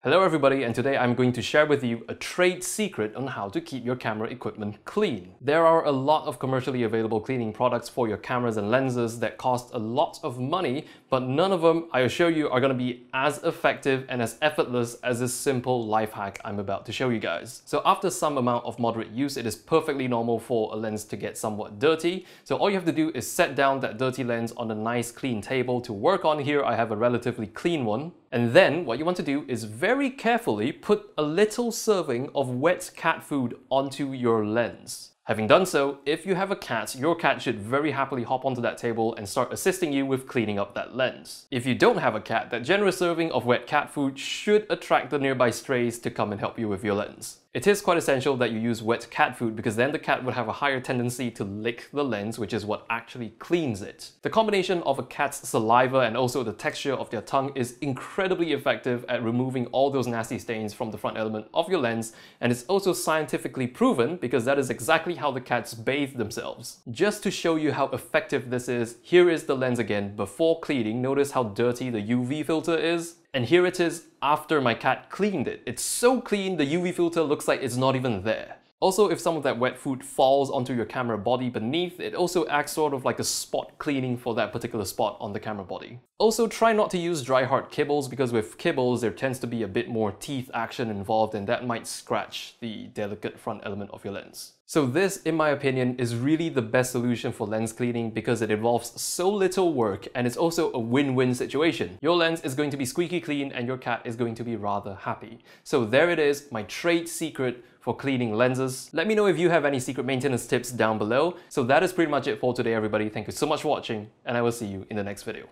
Hello everybody, and today I'm going to share with you a trade secret on how to keep your camera equipment clean. There are a lot of commercially available cleaning products for your cameras and lenses that cost a lot of money, but none of them, I assure you, are going to be as effective and as effortless as this simple life hack I'm about to show you guys. So after some amount of moderate use, it is perfectly normal for a lens to get somewhat dirty. So all you have to do is set down that dirty lens on a nice clean table to work on. Here I have a relatively clean one. And then what you want to do is very carefully put a little serving of wet cat food onto your lens. Having done so, if you have a cat, your cat should very happily hop onto that table and start assisting you with cleaning up that lens. If you don't have a cat, that generous serving of wet cat food should attract the nearby strays to come and help you with your lens. It is quite essential that you use wet cat food because then the cat would have a higher tendency to lick the lens, which is what actually cleans it. The combination of a cat's saliva and also the texture of their tongue is incredibly effective at removing all those nasty stains from the front element of your lens, and it's also scientifically proven because that is exactly how the cats bathe themselves. Just to show you how effective this is, here is the lens again before cleaning. Notice how dirty the UV filter is. And here it is after my cat cleaned it. It's so clean, the UV filter looks like it's not even there. Also, if some of that wet food falls onto your camera body beneath, it also acts sort of like a spot cleaning for that particular spot on the camera body. Also, try not to use dry hard kibbles because with kibbles there tends to be a bit more teeth action involved and that might scratch the delicate front element of your lens. So this, in my opinion, is really the best solution for lens cleaning because it involves so little work and it's also a win-win situation. Your lens is going to be squeaky clean and your cat is going to be rather happy. So there it is, my trade secret for cleaning lenses. Let me know if you have any secret maintenance tips down below. So that is pretty much it for today, everybody. Thank you so much for watching, and I will see you in the next video.